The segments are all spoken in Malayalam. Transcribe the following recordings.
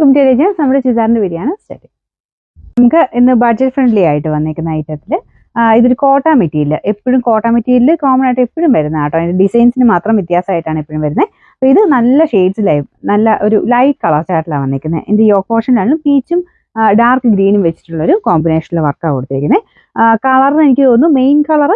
നമ്മുടെ ചുരിദാറിന്റെ വീഡിയോയാണ് സ്റ്റാർട്ട്. നമുക്ക് ഇന്ന് ബഡ്ജറ്റ് ഫ്രണ്ട്ലി ആയിട്ട് വന്നേക്കുന്ന ഐറ്റത്തിൽ ഇതൊരു കോട്ട മെറ്റീരിയൽ, എപ്പോഴും കോട്ട മെറ്റീരിയൽ കോമൺ ആയിട്ട് എപ്പോഴും വരുന്ന കേട്ടോ. അതിന്റെ ഡിസൈൻസിന് മാത്രം വ്യത്യാസമായിട്ടാണ് എപ്പോഴും വരുന്നത്. അപ്പോൾ ഇത് നല്ല ഷെയ്ഡ്സിലായി നല്ല ഒരു ലൈറ്റ് കളർ ചാർട്ടിലാണ് വന്നിരിക്കുന്നത്. ഇതിന്റെ യോക്ക് പോർഷനിലാണ് പീച്ചും ഡാർക്ക് ഗ്രീനും വെച്ചിട്ടുള്ള ഒരു കോമ്പിനേഷനിൽ വർക്കാണ് കൊടുത്തിരിക്കുന്നത്. കളറിന് എനിക്ക് തോന്നുന്നു മെയിൻ കളർ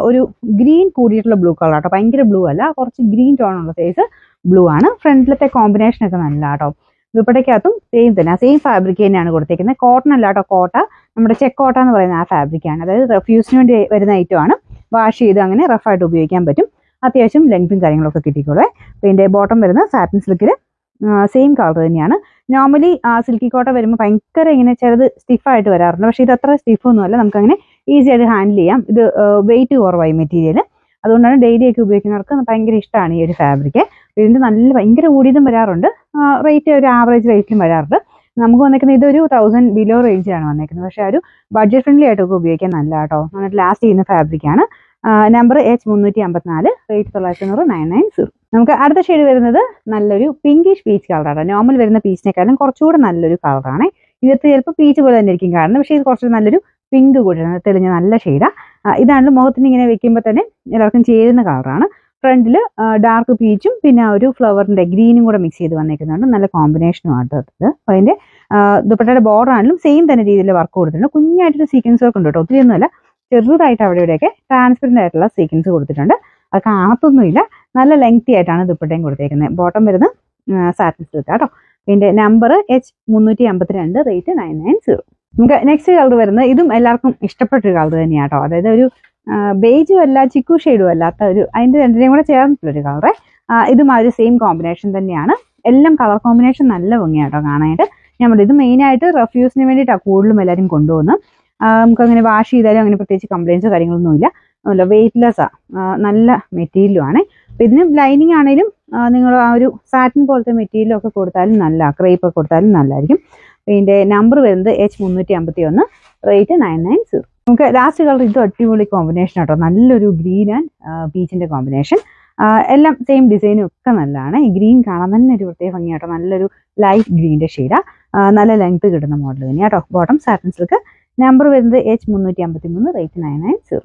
ഒരു ഗ്രീൻ കൂടിയിട്ടുള്ള ബ്ലൂ കളർ കേട്ടോ. ഭയങ്കര ബ്ലൂ അല്ല, കുറച്ച് ഗ്രീൻ ടോണുള്ള സൈസ് ബ്ലൂ ആണ്. ഫ്രണ്ടിലത്തെ കോമ്പിനേഷൻ ഒക്കെ നല്ല കേട്ടോ. ദുപ്പട്ടയ്ക്കകത്തും സെയിം തന്നെ, സെയിം ഫാബ്രിക് തന്നെയാണ് കൊടുത്തിരിക്കുന്നത്. കോട്ടൺ അല്ല കേട്ടോ, കോട്ട നമ്മുടെ ചെക്ക് കോട്ട എന്ന് പറയുന്ന ആ ഫാബ്രിക്കാണ്. അതായത് റെഫ്യൂസിന് വേണ്ടി വരുന്ന ഐറ്റമാണ്. വാഷ് ചെയ്ത് അങ്ങനെ റഫായിട്ട് ഉപയോഗിക്കാൻ പറ്റും. അത്യാവശ്യം ലെങ്ത്തും കാര്യങ്ങളൊക്കെ കിട്ടിക്കോളേ. അപ്പോൾ ഇതിൻ്റെ ബോട്ടം വരുന്ന സാറ്റിൻ സിൽക്കിൽ സെയിം കളർ തന്നെയാണ്. നോർമലി സിൽക്കി കോട്ട വരുമ്പോൾ ഭയങ്കര ഇങ്ങനെ ചെറുത് സ്റ്റിഫായിട്ട് വരാറുണ്ട്. പക്ഷേ ഇത് അത്ര സ്റ്റിഫൊന്നുമല്ല, നമുക്കങ്ങനെ ഈസി ആയിട്ട് ഹാൻഡിൽ ചെയ്യാം. ഇത് വെയിറ്റ് കുറവായി മെറ്റീരിയൽ, അതുകൊണ്ടാണ് ഡെയിലി ഒക്കെ ഉപയോഗിക്കുന്നവർക്ക് ഭയങ്കര ഇഷ്ടമാണ് ഈ ഒരു ഫാബ്രിക്. ഇതിൻ്റെ നല്ല ഭയങ്കര കൂടിയതും വരാറുണ്ട്, റേറ്റ് ഒരു ആവറേജ് റേറ്റിലും വരാറുണ്ട്. നമുക്ക് വന്നേക്കുന്നത് ഇതൊരു 1000 ബിലോ റേഞ്ചിലാണ് വന്നേക്കുന്നത്. പക്ഷേ ഒരു ബഡ്ജറ്റ് ഫ്രണ്ട്ലി ആയിട്ടൊക്കെ ഉപയോഗിക്കാൻ നല്ല കേട്ടോ. നന്നായിട്ട് ലാസ്റ്റ് ചെയ്യുന്ന ഫാബ്രിക്കാണ്. Number H354, rate 990. നമുക്ക് അടുത്ത ഷെയ്ഡ് വരുന്നത് നല്ലൊരു പിങ്കിഷ് പീച്ച് കളറാണ്. നോർമൽ വരുന്ന പീച്ചിനെക്കാളും കുറച്ചുകൂടെ നല്ലൊരു കളറാണ്. ഇതിനകത്ത് ചിലപ്പോൾ പീച്ച് പോലെ തന്നെ ഇരിക്കും കാരണം, പക്ഷേ ഇത് കുറച്ച് നല്ലൊരു പിങ്ക് കൂടിയാണ്, തെളിഞ്ഞ നല്ല ഷെയ്ഡാണ്. ഇതാണ് മുഖത്തിന് ഇങ്ങനെ വെക്കുമ്പോൾ തന്നെ എല്ലാവർക്കും ചേരുന്ന കളറാണ്. ഫ്രണ്ടിൽ ഡാർക്ക് പീച്ചും പിന്നെ ഒരു ഫ്ലവറിന്റെ ഗ്രീനും കൂടെ മിക്സ് ചെയ്ത് വന്നേക്കുന്നുണ്ട്. നല്ല കോമ്പിനേഷനും ആണ് ഇത്. അപ്പോൾ അതിന്റെ ദുപ്പട്ടയുടെ ബോർഡർ ആണെങ്കിലും സെയിം തന്നെ രീതിയിൽ വർക്ക് കൊടുത്തിട്ടുണ്ട്. കുഞ്ഞായിട്ടൊരു സീക്വൻസ് വർക്ക് ഉണ്ട് കേട്ടോ, ഒത്തിരി ഒന്നുമല്ല, ചെറുതായിട്ട് അവിടെ ഇവിടെയൊക്കെ ട്രാൻസ്പെറന്റ് ആയിട്ടുള്ള സീക്വൻസ് കൊടുത്തിട്ടുണ്ട്. അത് കാണത്തൊന്നുമില്ല. നല്ല ലെങ്തി ആയിട്ടാണ് ദുപ്പട്ടയും കൊടുത്തേക്കുന്നത്. ബോട്ടം വരുന്നത് സാറ്റിൻ സിൽക്ക് കേട്ടോ. ഇതിന്റെ നമ്പർ H352, റേറ്റ് 990. നമുക്ക് നെക്സ്റ്റ് കളർ വരുന്നത് ഇതും എല്ലാവർക്കും ഇഷ്ടപ്പെട്ടൊരു കളർ തന്നെയാണ് കേട്ടോ. അതായത് ഒരു ബേജും അല്ല ചിക്കു ഷെയ്ഡും അല്ലാത്ത ഒരു, അതിന്റെ രണ്ടിനെയും കൂടെ ചേർന്നിട്ടുള്ളൊരു കളറ്. ഇതും ആ ഒരു സെയിം കോമ്പിനേഷൻ തന്നെയാണ്. എല്ലാം കളർ കോമ്പിനേഷൻ നല്ല ഭംഗിയാണ് കേട്ടോ കാണാനായിട്ട്. ഞാൻ പറഞ്ഞു ഇത് മെയിനായിട്ട് റെഫ്യൂസിന് വേണ്ടിയിട്ടാണ് കൂടുതലും എല്ലാവരും കൊണ്ടുപോകുന്നത്. നമുക്കങ്ങനെ വാഷ് ചെയ്താലും അങ്ങനെ പ്രത്യേകിച്ച് കംപ്ലയിൻസോ കാര്യങ്ങളൊന്നുമില്ല. അല്ല, വെയ്റ്റ്ലെസ്സാണ്, നല്ല മെറ്റീരിയലുമാണ്. അപ്പം ഇതിന് ലൈനിങ് ആണെങ്കിലും നിങ്ങൾ ആ ഒരു സാറ്റിൻ പോലത്തെ മെറ്റീരിയലൊക്കെ കൊടുത്താലും നല്ല, ക്രേപ്പ് ഒക്കെ കൊടുത്താലും നല്ലതായിരിക്കും. ഇതിൻ്റെ നമ്പർ വരുന്നത് H351, റേറ്റ് 990. നമുക്ക് ലാസ്റ്റ് കളർ ഇത് അടിപൊളി കോമ്പിനേഷൻ കേട്ടോ. നല്ലൊരു ഗ്രീൻ ആൻഡ് പീച്ചിൻ്റെ കോമ്പിനേഷൻ. എല്ലാം സെയിം ഡിസൈനും ഒക്കെ നല്ലതാണ്. ഈ ഗ്രീൻ കാണാൻ തന്നെ ഒരു പ്രത്യേക ഭംഗി കേട്ടോ. നല്ലൊരു ലൈറ്റ് ഗ്രീൻ്റെ ഷെയ്ഡാണ്. നല്ല ലെങ്ത് കിട്ടുന്ന മോഡൽ തന്നെയാണ് കേട്ടോ. Bottom satin silk. നമ്പർ വരുന്നത് H353, റേറ്റ് 990.